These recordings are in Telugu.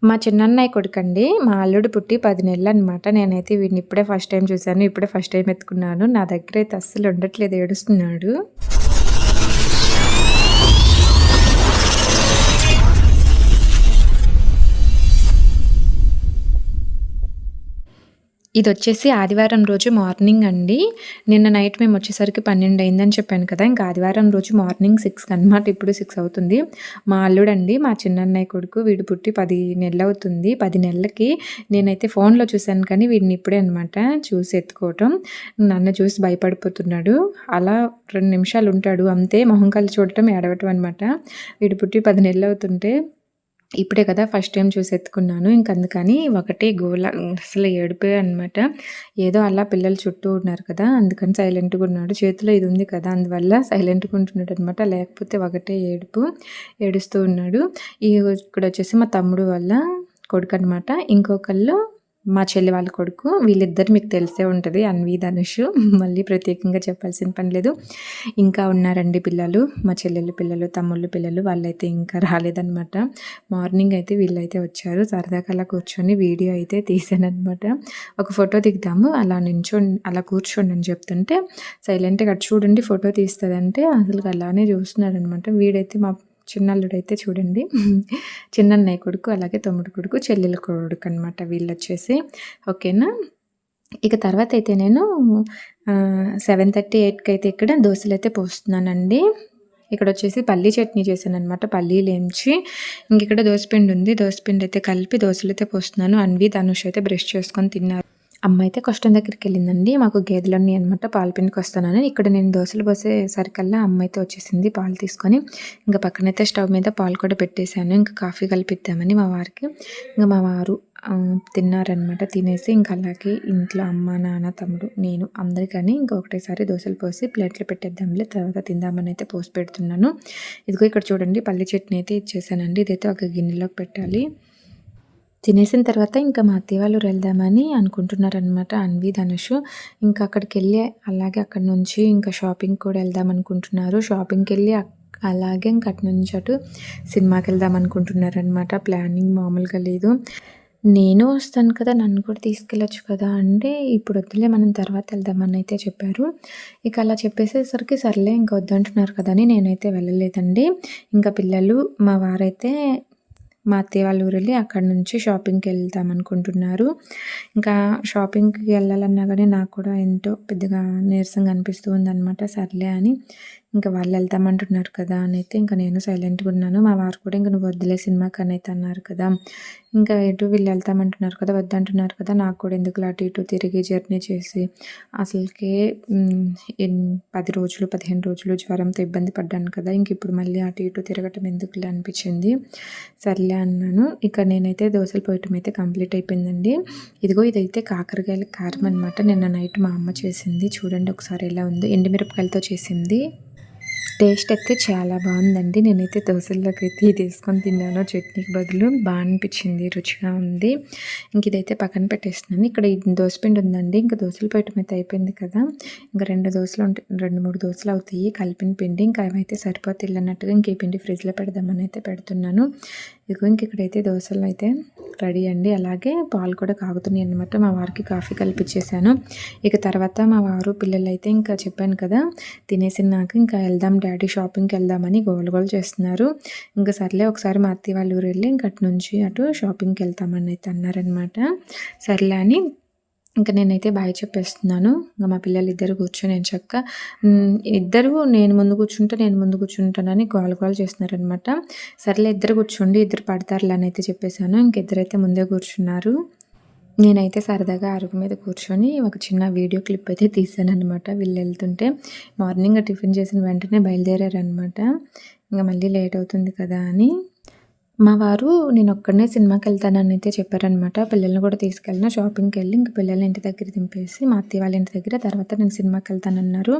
మా చిన్నన్నయ్య కొడుకండి. మా అల్లుడు పుట్టి 10 నెలలనమాట. నేనైతే వీడిని ఇప్పుడే ఫస్ట్ టైమ్ చూసాను. ఇప్పుడే ఫస్ట్ టైమ్ ఎత్తుకున్నాను. నా దగ్గరైతే అస్సలు ఉండట్లేదు, ఏడుస్తున్నాడు. ఇదొచ్చేసి ఆదివారం రోజు మార్నింగ్ అండి. నిన్న నైట్ మేము వచ్చేసరికి 12 అయిందని చెప్పాను కదా! ఇంకా ఆదివారం రోజు మార్నింగ్ 6 అనమాట. ఇప్పుడు 6 అవుతుంది. మా అల్లుడండి, మా చిన్నన్నయ్య కొడుకు. వీడు పుట్టి 10 నెలలవుతుంది. 10 నెలలకి నేనైతే ఫోన్‌లో చూసాను కానీ వీడిని ఇప్పుడే అనమాట చూసి ఎత్తుకోవటం. నన్ను చూసి భయపడిపోతున్నాడు. అలా 2 నిమిషాలు ఉంటాడు అంతే. మొహం కళ్ళి చూడటం, ఏడవటం అనమాట. వీడు పుట్టి 10 నెలలవుతుంటే ఇప్పుడే కదా ఫస్ట్ టైం చూసి ఎత్తుకున్నాను. అందుకని ఒకటే గోల, అసలు ఏడుపే అనమాట. ఏదో అలా పిల్లలు చుట్టూ ఉన్నారు కదా, అందుకని సైలెంట్‌గా ఉన్నాడు. చేతిలో ఇది ఉంది కదా, అందువల్ల సైలెంట్‌గా ఉంటున్నాడు అనమాట. లేకపోతే ఒకటే ఏడుపు, ఏడుస్తూ ఉన్నాడు. ఇక్కడ వచ్చేసి మా తమ్ముడు వాళ్ళ కొడుకు అనమాట. ఇంకొకళ్ళు మా చెల్లి వాళ్ళ కొడుకు. వీళ్ళిద్దరు మీకు తెలిసే ఉంటుంది, అన్వి, ధనుష్. మళ్ళీ ప్రత్యేకంగా చెప్పాల్సిన పని లేదు. ఇంకా ఉన్నారండి పిల్లలు, మా చెల్లెళ్ళు పిల్లలు, తమ్ముళ్ళు పిల్లలు. వాళ్ళైతే ఇంకా రాలేదనమాట. మార్నింగ్ అయితే వీళ్ళైతే వచ్చారు. సరదాగా అలా కూర్చొని వీడియో అయితే తీసానమాట. ఒక ఫోటో దిగుదాము, అలా కూర్చోండి అని చెప్తుంటే సైలెంట్గా చూడండి ఫోటో తీస్తుందంటే అసలు అలానే చూస్తున్నారనమాట. వీడైతే మా చిన్నల్లుడైతే చూడండి, చిన్నన్నయ్య కొడుకు, అలాగే తమ్ముడు కొడుకు, చెల్లెల కొడుకు అనమాట వీళ్ళొచ్చేసి. ఓకేనా. ఇక తర్వాత అయితే నేను 7:30, 8కి అయితే ఇక్కడ దోశలు అయితే పోస్తున్నానండి. ఇక్కడ వచ్చేసి పల్లీ చట్నీ చేశాను అనమాట. పల్లీలు ఏంచి ఇక్కడ దోసపిండి ఉంది. దోసపిండి అయితే కలిపి దోశలు అయితే పోస్తున్నాను. అన్వి, ధనుష్ అయితే బ్రష్ చేసుకొని తిన్నారు. అమ్మ అయితే కష్టం దగ్గరికి వెళ్ళిందండి. మాకు గేదెలు ఉన్నాయి అనమాట, పాలు పిండికి వస్తానని. ఇక్కడ నేను దోశలు పోసేసరికల్లా అమ్మ అయితే వచ్చేసింది పాలు తీసుకొని. ఇంకా పక్కనైతే స్టవ్ మీద పాలు కూడా పెట్టేశాను. ఇంకా కాఫీ కలిపిద్దామని మా వారికి. ఇంకా మా వారు తిన్నారనమాట. తినేసి ఇంకా అలాగే ఇంట్లో అమ్మ, నాన్న, తమ్ముడు, నేను అందరికని ఇంకా ఒకటేసారి దోశలు పోసి ప్లేట్లు పెట్టేద్దాంలే, తర్వాత తిందామని అయితే పోసి పెడుతున్నాను. ఇదిగో ఇక్కడ చూడండి పల్లి చట్నీ అయితే ఇచ్చేసానండి. ఇదైతే ఒక గిన్నెలోకి పెట్టాలి. తినేసిన తర్వాత ఇంకా మా అత్తయ్య వాళ్ళు వెళ్దామని అనుకుంటున్నారనమాట, అన్వి, ధనుష్. ఇంకా అక్కడికి వెళ్ళి అలాగే అక్కడి నుంచి ఇంకా షాపింగ్ కూడా వెళ్దాం అనుకుంటున్నారు. షాపింగ్కి వెళ్ళి అలాగే ఇంకా అటు నుంచి అటు సినిమాకి వెళ్దాం అనుకుంటున్నారనమాట. ప్లానింగ్ మామూలుగా లేదు. నేను వస్తాను కదా, నన్ను కూడా తీసుకెళ్ళొచ్చు కదా అంటే, ఇప్పుడు వద్దులే మనం తర్వాత వెళ్దామని అయితే చెప్పారు. ఇక అలా చెప్పేసేసరికి సర్లే ఇంకా వద్దంటున్నారు కదా అని నేనైతే వెళ్ళలేదండి. ఇంకా పిల్లలు, మా వారైతే మా అత్తయ్య వాళ్ళ ఊరు వెళ్ళి అక్కడ నుంచి షాపింగ్కి వెళ్దాం అనుకుంటున్నారు. ఇంకా షాపింగ్కి వెళ్ళాలన్నా కానీ నాకు కూడా ఎంతో పెద్దగా నీరసంగా అనిపిస్తూ ఉందన్నమాట. సర్లే అని ఇంకా వాళ్ళు వెళ్తామంటున్నారు కదా అని అయితే ఇంకా నేను సైలెంట్గా ఉన్నాను. మా వారు కూడా ఇంకా నువ్వు వద్దులే సినిమాకి అని అయితే అన్నారు కదా. ఇంకా ఎటు వీళ్ళు వెళ్తామంటున్నారు కదా, వద్దంటున్నారు కదా, నాకు కూడా ఎందుకు అటు ఇటు తిరిగి జర్నీ చేసి అసలుకే 10 రోజులు 15 రోజులు జ్వరంతో ఇబ్బంది పడ్డాను కదా, ఇంక ఇప్పుడు మళ్ళీ అటు ఇటు తిరగటం ఎందుకులే అనిపించింది. సర్లే అన్నాను. ఇక నేనైతే దోశలు పోయటం అయితే కంప్లీట్ అయిపోయిందండి. ఇదిగో ఇదైతే కాకరకాయల కారం అనమాట. నిన్న నైట్ మా అమ్మ చేసింది. చూడండి ఒకసారి ఎలా ఉందో, ఎండుమిరపకాయలతో చేసింది. టేస్ట్ అయితే చాలా బాగుందండి. నేనైతే దోశల్లోకి అయితే ఇది వేసుకొని తిన్నాను, చట్నీకి బదులు. బాగా అనిపించింది, రుచిగా ఉంది. ఇంక ఇదైతే పక్కన పెట్టేస్తున్నాను. ఇక్కడ దోసపిండి ఉందండి. ఇంకా దోశలు పోయటం అయితే అయిపోయింది కదా, ఇంకా 2 దోశలు ఉంటాయి, 2-3 దోశలు అవుతాయి కలిపిన పిండి. ఇంకా అవైతే సరిపోతుంది అన్నట్టుగా ఇంక ఈ పిండి ఫ్రిడ్జ్లో పెడదామని అయితే పెడుతున్నాను. ఇదిగో ఇంక ఇక్కడైతే దోశలు అయితే రెడీ అండి. అలాగే పాలు కూడా కాగుతున్నాయి అన్నమాట. మా వారికి కాఫీ కలిపించేసాను. ఇక తర్వాత మా వారు పిల్లలు అయితే ఇంకా చెప్పాను కదా, తినేసినాక ఇంకా వెళ్దాం డాడీ షాపింగ్కి వెళ్దామని గోల చేస్తున్నారు. ఇంకా సర్లే ఒకసారి మా అత్తయ్య వాళ్ళ ఊరు వెళ్ళి ఇంకా అటు నుంచి అటు షాపింగ్కి వెళ్తామని అయితే అన్నారనమాట. సర్లే అని ఇంకా నేనైతే బాయ్ చెప్పేస్తున్నాను. ఇంకా మా పిల్లలు ఇద్దరు కూర్చొని ఇద్దరు నేను ముందు కూర్చుంటానని గోల చేస్తున్నారనమాట. సర్లే ఇద్దరు కూర్చోండి, ఇద్దరు పడతారులే అని అయితే చెప్పేశాను. ఇంకిద్దరైతే ముందే కూర్చున్నారు. నేనైతే సరదాగా అరుగు మీద కూర్చొని ఒక చిన్న వీడియో క్లిప్ అయితే తీసానమాట. వీళ్ళు వెళ్తుంటే మార్నింగ్ టిఫిన్ చేసిన వెంటనే బయలుదేరారనమాట. ఇంకా మళ్ళీ లేట్ అవుతుంది కదా అని మా వారు నేను ఒక్కడనే సినిమాకి వెళ్తానని అయితే చెప్పారనమాట. పిల్లల్ని కూడా తీసుకెళ్ళిన షాపింగ్కి వెళ్ళి ఇంక పిల్లల్ని ఇంటి దగ్గర దింపేసి మా అత్తయ్య వాళ్ళ ఇంటి దగ్గర తర్వాత నేను సినిమాకి వెళ్తానన్నారు.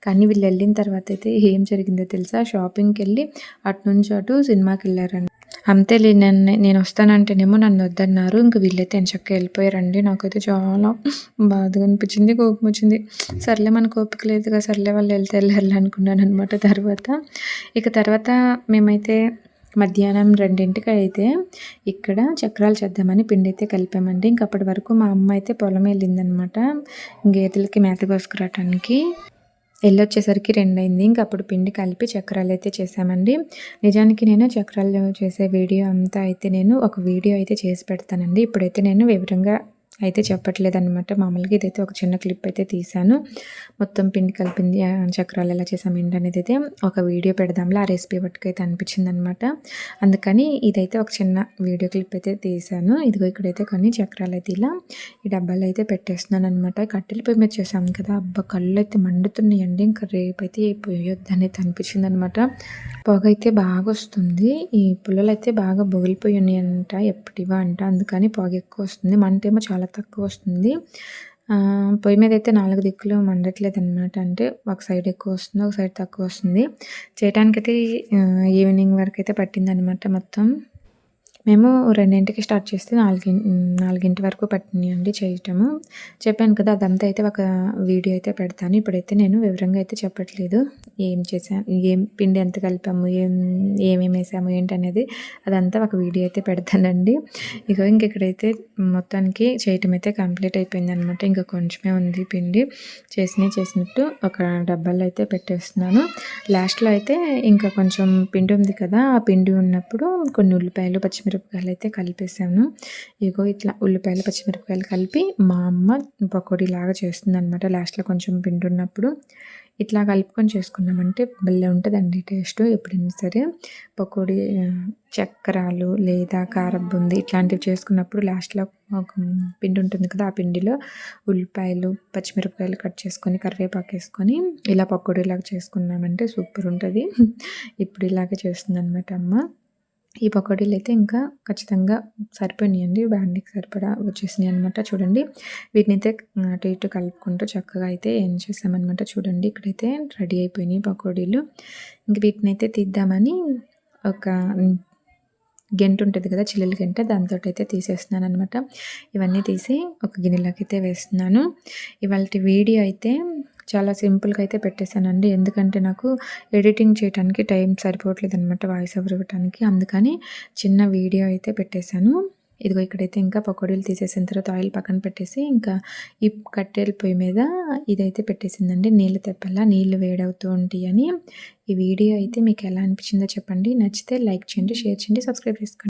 కానీ వీళ్ళు వెళ్ళిన తర్వాత అయితే ఏం జరిగిందో తెలుసా, షాపింగ్కి వెళ్ళి అటు నుంచి అటు సినిమాకి వెళ్ళారండి. అంతేలే, నేను వస్తానంటేనేమో నన్ను వద్దన్నారు. ఇంక వీళ్ళైతే ఎంచక్క వెళ్ళిపోయారండి. నాకైతే చాలా బాధగా అనిపించింది, కోపం వచ్చింది. సర్లే మనకు ఓపిక లేదుగా, సర్లే వాళ్ళు వెళ్ళారు అనుకున్నాను అనమాట. తర్వాత మేమైతే మధ్యాహ్నం 2కి అయితే ఇక్కడ చక్రాలు చేద్దామని పిండి అయితే కలిపామండి. ఇంక అప్పటి వరకు మా అమ్మ అయితే పొలం వెళ్ళిందనమాట గేదెలకి మేత కోసుకురావటానికి. ఎళ్ళొచ్చేసరికి 2 అయింది. ఇంక అప్పుడు పిండి కలిపి చక్రాలైతే చేశామండి. నిజానికి నేను చక్రాలు చేసే వీడియో అంతా అయితే నేను ఒక వీడియో అయితే చేసి పెడతానండి. ఇప్పుడైతే నేను వివరంగా అయితే చెప్పట్లేదనమాట. మామూలుగా ఇదైతే ఒక చిన్న క్లిప్ అయితే తీశాను. మొత్తం పిండి కలిపింది చక్రాలు ఎలా చేసాం ఏంటనేది అయితే ఒక వీడియో పెడదాంలే ఆ రెసిపీ మట్టుకైతే అనిపించిందనమాట. అందుకని ఇదైతే ఒక చిన్న వీడియో క్లిప్ అయితే తీశాను. ఇదిగో ఇక్కడైతే కొన్ని చక్రాలు అయితే ఇలా ఈ డబ్బాలో అయితే పెట్టేస్తున్నాను అనమాట. కట్టెల పొయ్యి మీద చేసాం కదా, అబ్బా కళ్ళు అయితే మండుతున్నాయండి. ఇంకా రేపైతే పోయొద్దనేది అనిపించింది అనమాట. పొగ అయితే బాగా వస్తుంది. ఈ పుల్లలు అయితే బాగా బొగిలిపోయి ఉన్నాయంట, ఎప్పటివా అంట. అందుకని పొగ ఎక్కువ వస్తుంది, మంటేమో చాలా తక్కువ వస్తుంది. పొయ్యి మీద అయితే 4 దిక్కులు మండట్లేదు అనమాట. అంటే ఒక సైడ్ ఎక్కువ వస్తుంది, ఒక సైడ్ తక్కువ వస్తుంది. చేయటానికైతే ఈవినింగ్ వరకు అయితే పట్టిందనమాట మొత్తం. మేము 2కి స్టార్ట్ చేస్తే 4 వరకు పట్టినాయండి చేయటము. చెప్పాను కదా, అదంతా అయితే ఒక వీడియో అయితే పెడతాను. ఇప్పుడైతే నేను వివరంగా అయితే చెప్పట్లేదు. ఏం చేసాను, ఏం పిండి ఎంత కలిపాము, ఏమేమి వేసాము ఏంటనేది అదంతా ఒక వీడియో అయితే పెడతానండి. ఇక్కడైతే మొత్తానికి చేయటం అయితే కంప్లీట్ అయిపోయిందనమాట. ఇంకా కొంచెమే ఉంది పిండి. చేసినట్టు ఒక డబ్బాలో అయితే పెట్టేస్తున్నాను. లాస్ట్లో అయితే ఇంకా కొంచెం పిండి ఉంది కదా, ఆ పిండి ఉన్నప్పుడు కొన్ని ఉల్లిపాయలు పచ్చిమిరపకాయలు అయితే కలిపేసాను. ఇట్లా ఉల్లిపాయలు పచ్చిమిరపకాయలు కలిపి మా అమ్మ పకోడీలాగా చేస్తుంది అనమాట. లాస్ట్లో కొంచెం పిండి ఉన్నప్పుడు ఇట్లా కలుపుకొని చేసుకున్నామంటే భలే ఉంటుందండి టేస్ట్. ఎప్పుడైనా సరే పకోడీ చక్రాలు లేదా కారం బూందీ ఇట్లాంటివి చేసుకున్నప్పుడు లాస్ట్లో ఒక పిండి ఉంటుంది కదా, ఆ పిండిలో ఉల్లిపాయలు పచ్చిమిరపకాయలు కట్ చేసుకొని కరివేపాకు వేసుకొని ఇలా పకోడీలాగా చేసుకున్నామంటే సూపర్ ఉంటుంది. ఇప్పుడు ఇలాగే చేస్తుంది అనమాట అమ్మ. ఈ పకోడీలు అయితే ఇంకా ఖచ్చితంగా సరిపోయినాయండి. బ్యాండీకి సరిపడా వచ్చేసినాయి అనమాట. చూడండి, వీటినైతే అటు ఇటు కలుపుకుంటూ చక్కగా అయితే ఏం చేసామన్నమాట. చూడండి, ఇక్కడైతే రెడీ అయిపోయినాయి పకోడీలు. ఇంక వీటినైతే తీద్దామని ఒక గెంటు ఉంటుంది కదా, చిల్లుల గెంట, దాంతో అయితే తీసేస్తున్నాను అనమాట. ఇవన్నీ తీసి ఒక గిన్నెలోకి అయితే వేస్తున్నాను. ఇవాళ వీడియో అయితే చాలా సింపుల్గా అయితే పెట్టేశానండి. ఎందుకంటే నాకు ఎడిటింగ్ చేయడానికి టైం సరిపోవట్లేదు అనమాట, వాయిస్ ఓవర్ ఇవ్వడానికి. అందుకని చిన్న వీడియో అయితే పెట్టేశాను. ఇక్కడైతే ఇంకా పకోడీలు తీసేసిన తర్వాత ఆయిల్ పక్కన పెట్టేసి ఇంకా ఈ కట్టెల పొయ్యి మీద ఇదైతే పెట్టేసిందండి. నీళ్ళు తెప్పల్లా నీళ్ళు వేడవుతూ ఉంటాయి అని. ఈ వీడియో అయితే మీకు ఎలా అనిపించిందో చెప్పండి. నచ్చితే లైక్ చేయండి, షేర్ చేయండి, సబ్స్క్రైబ్ చేసుకోండి.